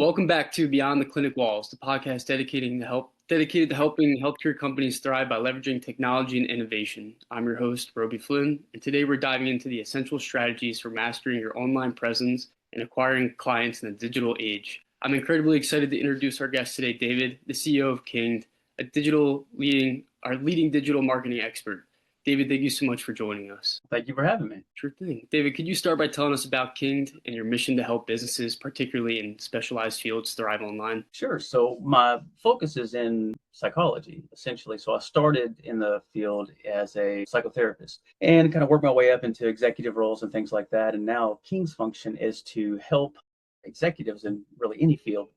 Welcome back to Beyond the Clinic Walls, the podcast dedicated to helping healthcare companies thrive by leveraging technology and innovation. I'm your host, Roby Flynn, and today we're diving into the essential strategies for mastering your online presence and acquiring clients in the digital age. I'm incredibly excited to introduce our guest today, David, the CEO of King, our leading digital marketing expert. David, thank you so much for joining us. Thank you for having me. Sure thing. David, could you start by telling us about King and your mission to help businesses, particularly in specialized fields, thrive online? Sure. So my focus is in psychology, essentially. So I started in the field as a psychotherapist and kind of worked my way up into executive roles and things like that. And now King's function is to help executives in really any field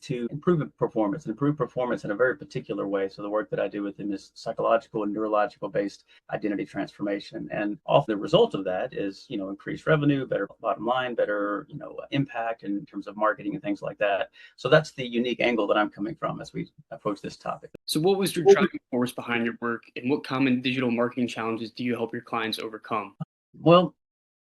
to improve performance in a very particular way. So the work that I do with them is psychological and neurological based identity transformation. And often the result of that is, increased revenue, better bottom line, better, impact in terms of marketing and things like that. So that's the unique angle that I'm coming from as we approach this topic. So what was your driving force behind your work, and what common digital marketing challenges do you help your clients overcome? Well,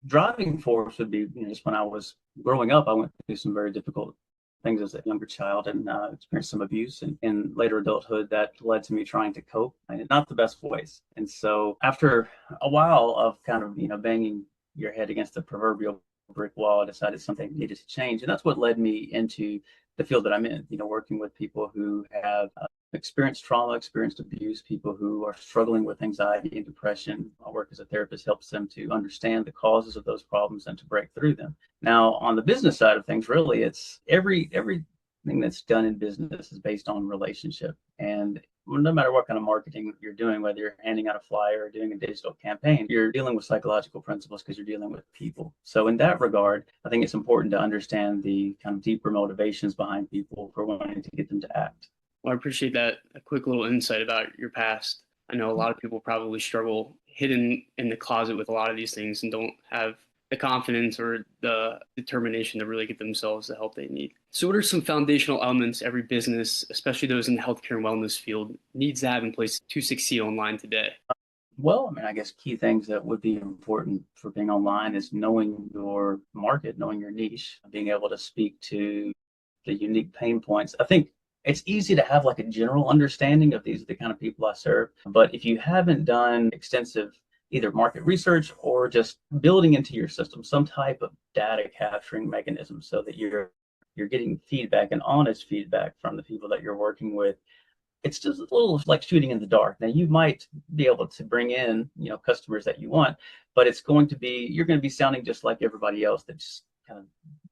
driving force would be, just when I was growing up, I went through some very difficult things as a younger child and experienced some abuse and in later adulthood that led to me trying to cope in not the best ways. And so after a while of kind of, banging your head against the proverbial brick wall, I decided something needed to change. And that's what led me into the field that I'm in, working with people who have experienced trauma, experienced abuse, people who are struggling with anxiety and depression. My work as a therapist helps them to understand the causes of those problems and to break through them. Now, on the business side of things, really, it's everything that's done in business is based on relationship. And no matter what kind of marketing you're doing, whether you're handing out a flyer or doing a digital campaign, you're dealing with psychological principles because you're dealing with people. So in that regard, I think it's important to understand the kind of deeper motivations behind people for wanting to get them to act. Well, I appreciate that. A quick little insight about your past. I know a lot of people probably struggle hidden in the closet with a lot of these things and don't have the confidence or the determination to really get themselves the help they need. So what are some foundational elements every business, especially those in the healthcare and wellness field, needs to have in place to succeed online today? Well, I guess key things that would be important for being online is knowing your market, knowing your niche, being able to speak to the unique pain points. I think it's easy to have like a general understanding of these are the kind of people I serve. But if you haven't done extensive either market research or just building into your system some type of data capturing mechanism so that you're getting feedback and honest feedback from the people that you're working with, it's just a little like shooting in the dark. Now you might be able to bring in, customers that you want, but you're going to be sounding just like everybody else that's kind of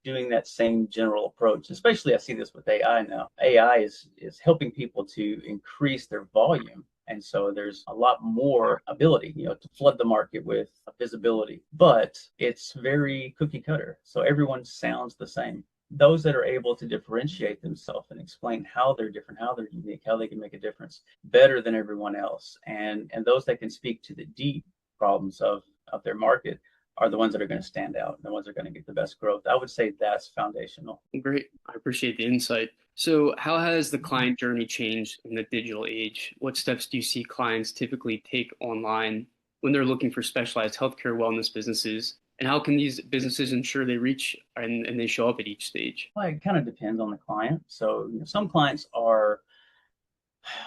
doing that same general approach. Especially I see this with AI now. AI is helping people to increase their volume. And so there's a lot more ability, to flood the market with visibility, but it's very cookie cutter. So everyone sounds the same. Those that are able to differentiate themselves and explain how they're different, how they're unique, how they can make a difference better than everyone else. And those that can speak to the deep problems of their market are the ones that are going to stand out, the ones that are going to get the best growth. I would say that's foundational. Great. I appreciate the insight. So how has the client journey changed in the digital age? What steps do you see clients typically take online when they're looking for specialized healthcare wellness businesses? And how can these businesses ensure they reach and they show up at each stage? Well, it kind of depends on the client. So some clients are,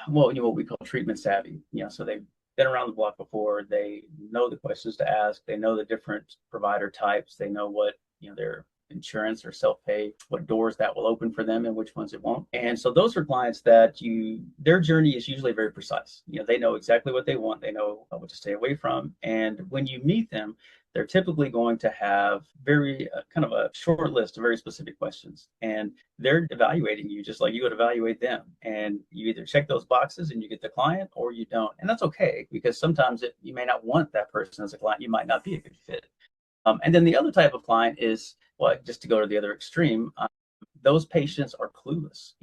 what we call treatment savvy. So they've been around the block before. They know the questions to ask. They know the different provider types. They know what their insurance or self-pay, what doors that will open for them and which ones it won't. And so those are clients that their journey is usually very precise. They know exactly what they want. They know what to stay away from. And when you meet them, they're typically going to have very kind of a short list of very specific questions. And they're evaluating you just like you would evaluate them. And you either check those boxes and you get the client or you don't. And that's okay, because sometimes you may not want that person as a client. You might not be a good fit. And then the other type of client is, well, just to go to the other extreme, those patients are clueless.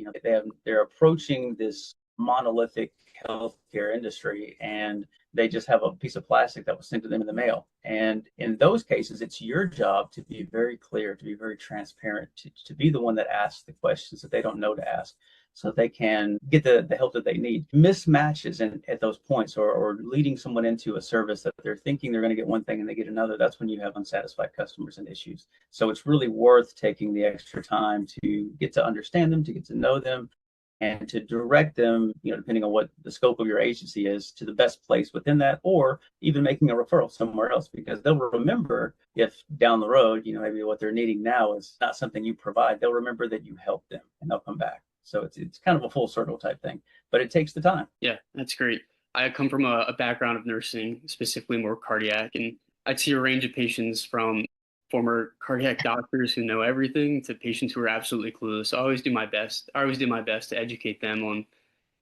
They're approaching this monolithic healthcare industry and they just have a piece of plastic that was sent to them in the mail. And in those cases, it's your job to be very clear, to be very transparent, to be the one that asks the questions that they don't know to ask, so they can get the help that they need. Mismatches at those points, or leading someone into a service that they're thinking they're going to get one thing and they get another, that's when you have unsatisfied customers and issues. So it's really worth taking the extra time to get to understand them, to get to know them, and to direct them, depending on what the scope of your agency is, to the best place within that, or even making a referral somewhere else, because they'll remember if down the road, maybe what they're needing now is not something you provide. They'll remember that you helped them and they'll come back. So it's kind of a full circle type thing, but it takes the time. Yeah, that's great. I come from a background of nursing, specifically more cardiac, and I'd see a range of patients from former cardiac doctors who know everything to patients who are absolutely clueless. So I always do my best. I always do my best to educate them on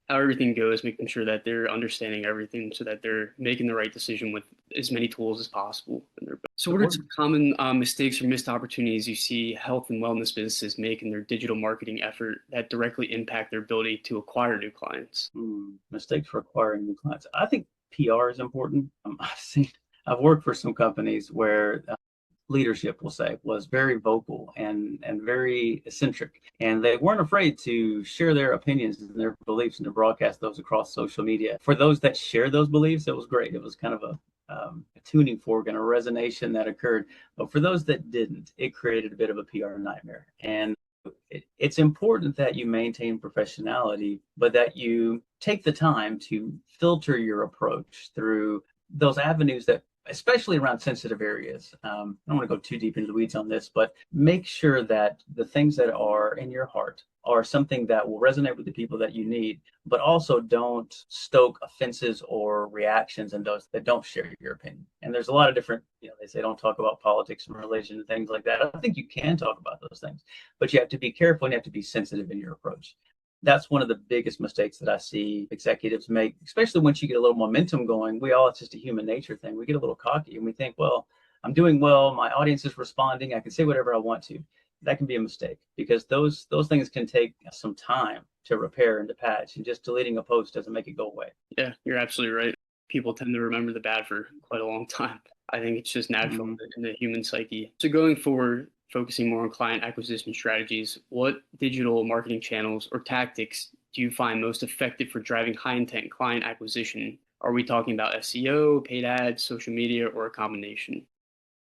how everything goes, making sure that they're understanding everything so that they're making the right decision with as many tools as possible. So, what are some common mistakes or missed opportunities you see health and wellness businesses make in their digital marketing effort that directly impact their ability to acquire new clients? Mistakes for acquiring new clients. I think PR is important. I've worked for some companies where leadership, we'll say, was very vocal and very eccentric, and they weren't afraid to share their opinions and their beliefs and to broadcast those across social media. For those that shared those beliefs, it was great. It was kind of a tuning fork and a resonation that occurred. But for those that didn't, it created a bit of a PR nightmare. And it's important that you maintain professionality, but that you take the time to filter your approach through those avenues that, especially around sensitive areas. I don't want to go too deep into the weeds on this, but make sure that the things that are in your heart are something that will resonate with the people that you need, but also don't stoke offenses or reactions in those that don't share your opinion. And there's a lot of different, they say don't talk about politics and religion and things like that. I think you can talk about those things, but you have to be careful and you have to be sensitive in your approach. That's one of the biggest mistakes that I see executives make, especially once you get a little momentum going. It's just a human nature thing. We get a little cocky and we think, well, I'm doing well. My audience is responding. I can say whatever I want to. That can be a mistake, because those things can take some time to repair and to patch, and just deleting a post doesn't make it go away. Yeah, you're absolutely right. People tend to remember the bad for quite a long time. I think it's just natural in the human psyche. So going forward, focusing more on client acquisition strategies, what digital marketing channels or tactics do you find most effective for driving high intent client acquisition? Are we talking about SEO, paid ads, social media, or a combination?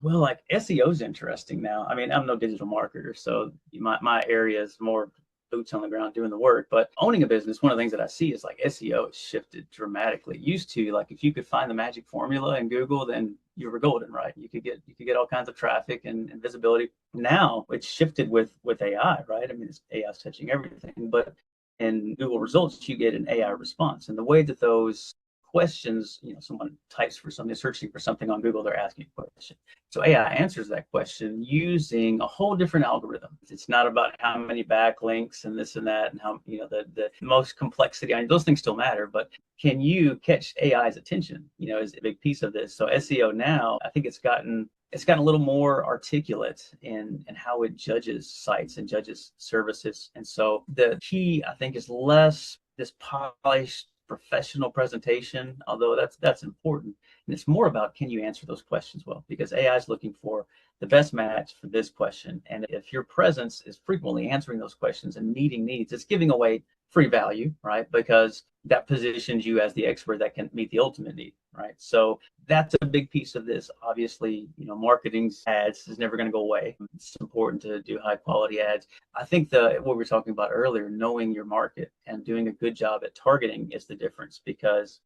Well, like SEO is interesting now. I mean, I'm no digital marketer, so my area is more boots on the ground doing the work. But owning a business, one of the things that I see is like SEO has shifted dramatically. It used to, like, if you could find the magic formula in Google, then you were golden, right? You could get all kinds of traffic and visibility. Now it's shifted with AI, right? I mean, AI is touching everything, but in Google results, you get an AI response, and the way that those questions, someone types for something, searching for something on Google, they're asking a question. So AI answers that question using a whole different algorithm. It's not about how many backlinks and this and that and how, the most complexity. I mean, those things still matter, but can you catch AI's attention, is a big piece of this. So SEO now, I think it's gotten a little more articulate in how it judges sites and judges services. And so the key, I think, is less this polished professional presentation, although that's important. And it's more about, can you answer those questions well? Because AI is looking for the best match for this question. And if your presence is frequently answering those questions and meeting needs, it's giving away free value, right? Because that positions you as the expert that can meet the ultimate need, right? So that's a big piece of this. Obviously, marketing's ads is never going to go away. It's important to do high quality ads. I think what we were talking about earlier, knowing your market and doing a good job at targeting is the difference. Because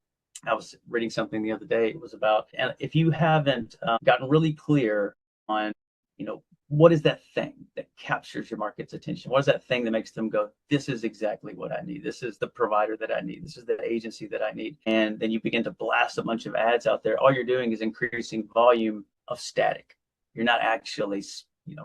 I was reading something the other day. It was about, and if you haven't gotten really clear on, what is that thing that captures your market's attention? What is that thing that makes them go, this is exactly what I need. This is the provider that I need. This is the agency that I need. And then you begin to blast a bunch of ads out there. All you're doing is increasing volume of static. You're not actually,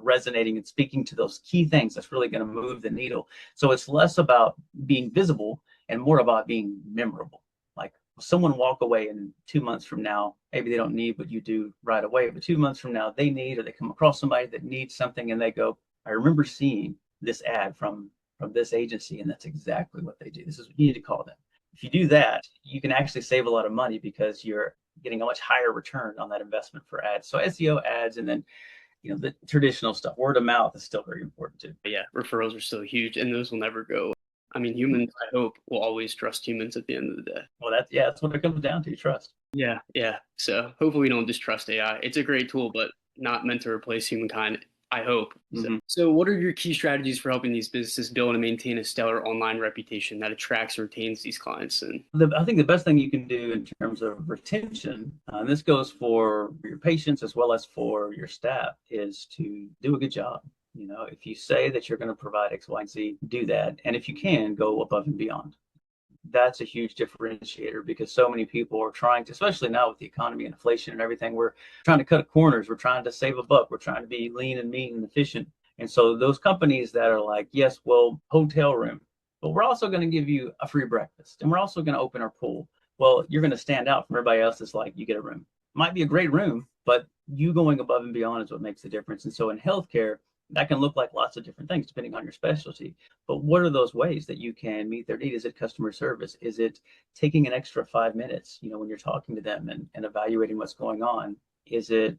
resonating and speaking to those key things that's really going to move the needle. So it's less about being visible and more about being memorable. Like, someone walk away and 2 months from now, maybe they don't need what you do right away, but 2 months from now they need, or they come across somebody that needs something and they go, I remember seeing this ad from this agency and that's exactly what they do. This is what you need to call them. If you do that, you can actually save a lot of money because you're getting a much higher return on that investment for ads. So SEO, ads, and then the traditional stuff, word of mouth, is still very important too. But yeah, referrals are still huge and those will never go. I mean, humans, I hope, will always trust humans at the end of the day. Well, that's what it comes down to, trust. Yeah, yeah. So hopefully we don't distrust AI. It's a great tool, but not meant to replace humankind, I hope. So, Hmm. so what are your key strategies for helping these businesses build and maintain a stellar online reputation that attracts and retains these clients? And I think the best thing you can do in terms of retention, and this goes for your patients as well as for your staff, is to do a good job. If you say that you're going to provide X, Y, and Z, do that. And if you can, go above and beyond. That's a huge differentiator because so many people are trying to, especially now with the economy and inflation and everything, we're trying to cut corners. We're trying to save a buck. We're trying to be lean and mean and efficient. And so those companies that are like, yes, well, hotel room, but we're also going to give you a free breakfast and we're also going to open our pool. Well, you're going to stand out from everybody else that's like, you get a room. Might be a great room, but you going above and beyond is what makes the difference. And so in healthcare, that can look like lots of different things depending on your specialty. But what are those ways that you can meet their need? Is it customer service? Is it taking an extra 5 minutes, when you're talking to them and evaluating what's going on? Is it,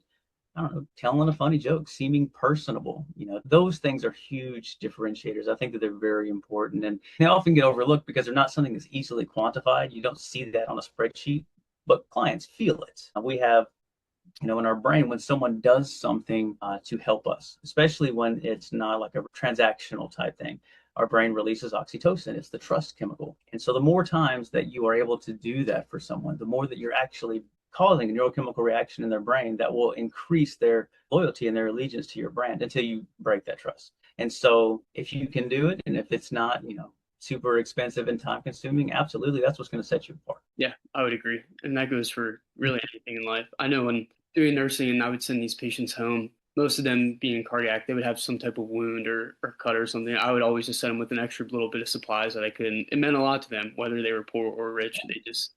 I don't know, telling a funny joke, seeming personable? Those things are huge differentiators. I think that they're very important and they often get overlooked because they're not something that's easily quantified. You don't see that on a spreadsheet, but clients feel it. We have in our brain when someone does something to help us, especially when it's not like a transactional type thing. Our brain releases oxytocin. It's the trust chemical. And so the more times that you are able to do that for someone, the more that you're actually causing a neurochemical reaction in their brain that will increase their loyalty and their allegiance to your brand until you break that trust. And so if you can do it, and if it's not, super expensive and time consuming, absolutely, that's what's going to set you apart. yeah, I would agree. And that goes for really anything in life. I know when doing nursing and I would send these patients home, most of them being cardiac, they would have some type of wound or cut or something. I would always just send them with an extra little bit of supplies that I could. And it meant a lot to them, whether they were poor or rich.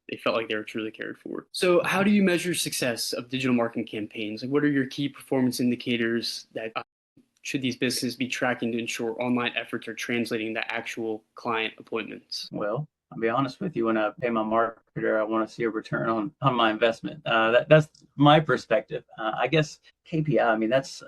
They felt like they were truly cared for. So how do you measure success of digital marketing campaigns? Like, what are your key performance indicators that should these businesses be tracking to ensure online efforts are translating to actual client appointments? Well, I'll be honest with you. When I pay my marketer, I want to see a return on my investment. That's my perspective. I guess KPI. I mean, that's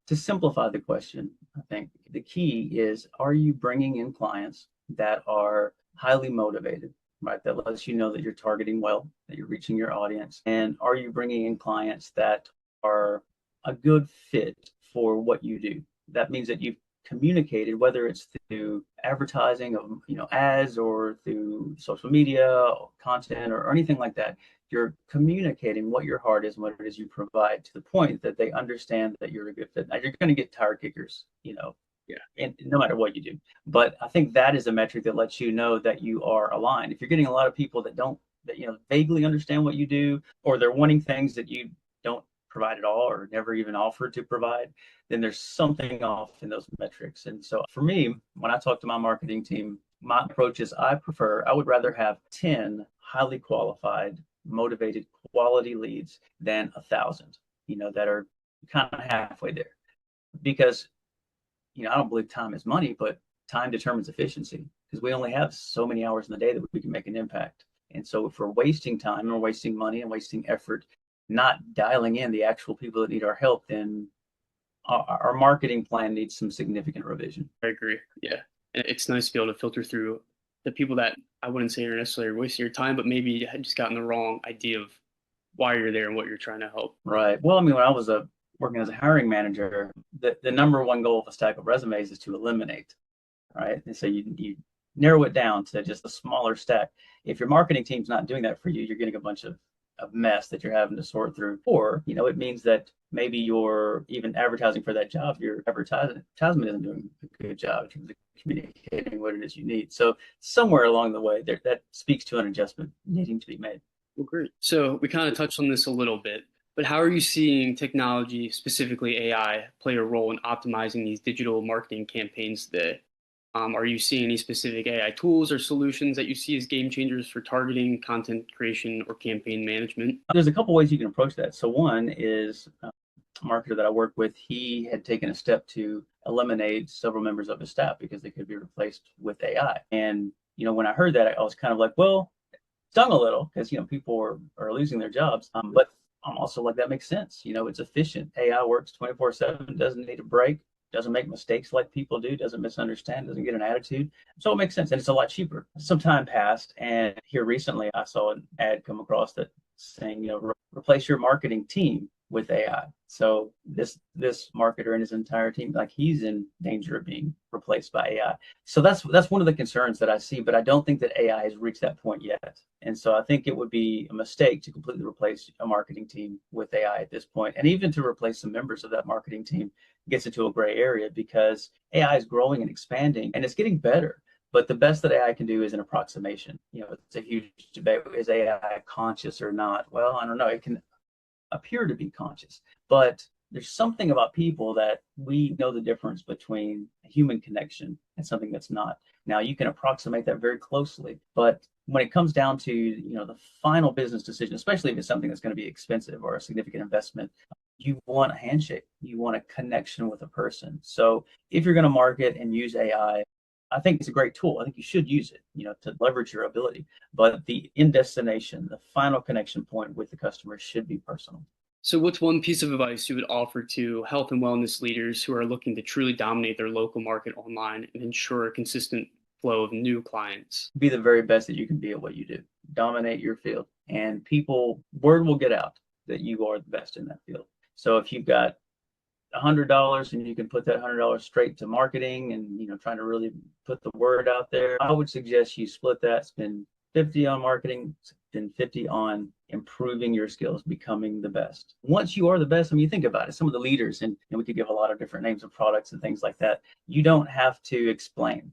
to simplify the question. I think the key is: are you bringing in clients that are highly motivated? Right, that lets you know that you're targeting well, that you're reaching your audience, and are you bringing in clients that are a good fit for what you do? That means that you've communicated, whether it's through advertising of ads or through social media or content or anything like that. You're communicating what your heart is and what it is you provide to the point that they understand that you're a good fit. Now you're going to get tire kickers, Yeah. and no matter what you do. But I think that is a metric that lets you know that you are aligned. If you're getting a lot of people that don't, that vaguely understand what you do, or they're wanting things that you don't provide at all or never even offered to provide, then there's something off in those metrics. And so for me, when I talk to my marketing team, my approach is I would rather have 10 highly qualified, motivated, quality leads than 1,000, that are kind of halfway there. Because I don't believe time is money, but time determines efficiency because we only have so many hours in the day that we can make an impact. And so if we're wasting time and we're wasting money and wasting effort, not dialing in the actual people that need our help, then our marketing plan needs some significant revision. I agree. Yeah. And it's nice to be able to filter through the people that I wouldn't say are necessarily wasting your time, but maybe you had just gotten the wrong idea of why you're there and what you're trying to help. Right. Well, I mean, when I was working as a hiring manager, the number one goal of a stack of resumes is to eliminate, right? And so you narrow it down to just a smaller stack. If your marketing team's not doing that for you, you're getting a bunch of mess that you're having to sort through. Or, it means that maybe you're even advertising for that job, your advertisement isn't doing a good job in terms of communicating what it is you need. So somewhere along the way, that speaks to an adjustment needing to be made. Well, great. So we kind of touched on this a little bit, but how are you seeing technology, specifically AI, play a role in optimizing these digital marketing campaigns today? Are you seeing any specific AI tools or solutions that you see as game changers for targeting, content creation, or campaign management? There's a couple ways you can approach that. So one is a marketer that I work with, he had taken a step to eliminate several members of his staff because they could be replaced with AI. And, when I heard that, I was kind of like, well, stung a little because, people are losing their jobs. But I'm also like, that makes sense. It's efficient. AI works 24/7, doesn't need a break, doesn't make mistakes like people do, doesn't misunderstand, doesn't get an attitude. So it makes sense. And it's a lot cheaper. Some time passed. And here recently, I saw an ad come across that saying, replace your marketing team with AI. So this marketer and his entire team, like he's in danger of being replaced by AI. So that's one of the concerns that I see, but I don't think that AI has reached that point yet. And so I think it would be a mistake to completely replace a marketing team with AI at this point. And even to replace some members of that marketing team gets into a gray area because AI is growing and expanding and it's getting better. But the best that AI can do is an approximation. It's a huge debate. Is AI conscious or not? Well, I don't know. It can appear to be conscious, but there's something about people that we know the difference between a human connection and something that's not. Now you can approximate that very closely, but when it comes down to the final business decision, especially if it's something that's going to be expensive or a significant investment, you want a handshake, you want a connection with a person. So if you're going to market and use AI, I think it's a great tool. I think you should use it, to leverage your ability. But the in destination, the final connection point with the customer should be personal. So, what's one piece of advice you would offer to health and wellness leaders who are looking to truly dominate their local market online and ensure a consistent flow of new clients? Be the very best that you can be at what you do. Dominate your field, and word will get out that you are the best in that field. So if you've got $100 and you can put that $100 straight to marketing and trying to really put the word out there, I would suggest you split that, spend 50 on marketing, spend 50 on improving your skills, becoming the best. Once you are the best, I mean, you think about it, some of the leaders, and we could give a lot of different names of products and things like that. You don't have to explain,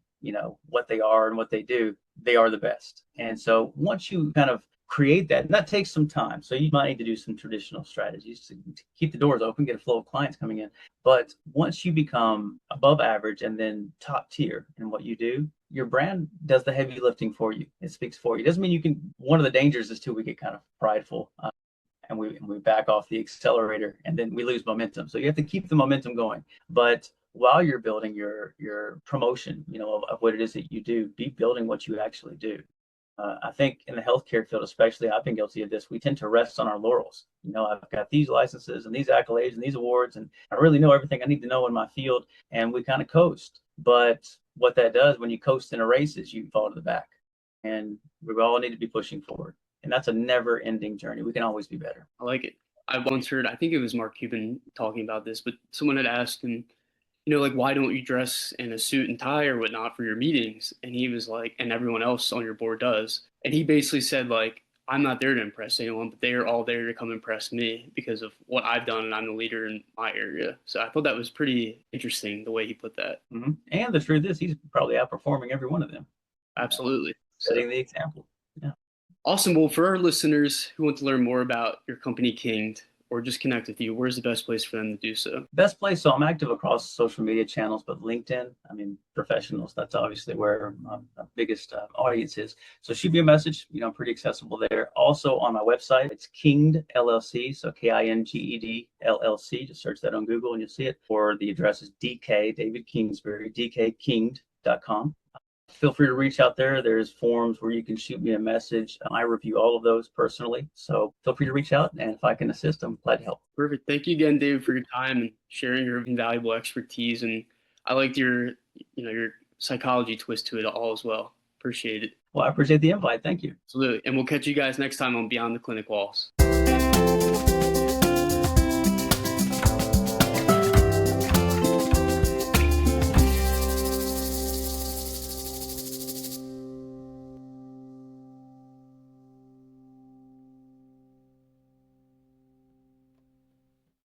what they are and what they do. They are the best. And so once you kind of create that, and that takes some time. So you might need to do some traditional strategies to keep the doors open, get a flow of clients coming in. But once you become above average and then top tier in what you do, your brand does the heavy lifting for you. It speaks for you. It doesn't mean you can. One of the dangers is too we get kind of prideful and we back off the accelerator and then we lose momentum. So you have to keep the momentum going. But while you're building your promotion, of what it is that you do, be building what you actually do. I think in the healthcare field, especially, I've been guilty of this. We tend to rest on our laurels. I've got these licenses and these accolades and these awards, and I really know everything I need to know in my field, and we kind of coast. But what that does when you coast in a race is you fall to the back, and we all need to be pushing forward. And that's a never-ending journey. We can always be better. I like it. I once heard, I think it was Mark Cuban talking about this, but someone had asked him, like, why don't you dress in a suit and tie or whatnot for your meetings? And he was like, and everyone else on your board does. And he basically said, like, I'm not there to impress anyone, but they are all there to come impress me because of what I've done, and I'm the leader in my area. So I thought that was pretty interesting the way he put that. Mm-hmm. And the truth is, he's probably outperforming every one of them. Absolutely. Setting the example. Yeah. Awesome. Well, for our listeners who want to learn more about your company, Kinged, or just connect with you, where's the best place for them to do so? Best place. So I'm active across social media channels, but LinkedIn, professionals, that's obviously where my biggest audience is. So shoot me a message. I'm pretty accessible there. Also on my website, it's Kinged LLC. So KINGED LLC. Just search that on Google and you'll see it. Or the address is DK, David Kingsbury, DKKinged.com. Feel free to reach out there. There's forums where you can shoot me a message. I review all of those personally. So feel free to reach out. And if I can assist, I'm glad to help. Perfect. Thank you again, David, for your time and sharing your invaluable expertise. And I liked your psychology twist to it all as well. Appreciate it. Well, I appreciate the invite. Thank you. Absolutely. And we'll catch you guys next time on Beyond the Clinic Walls.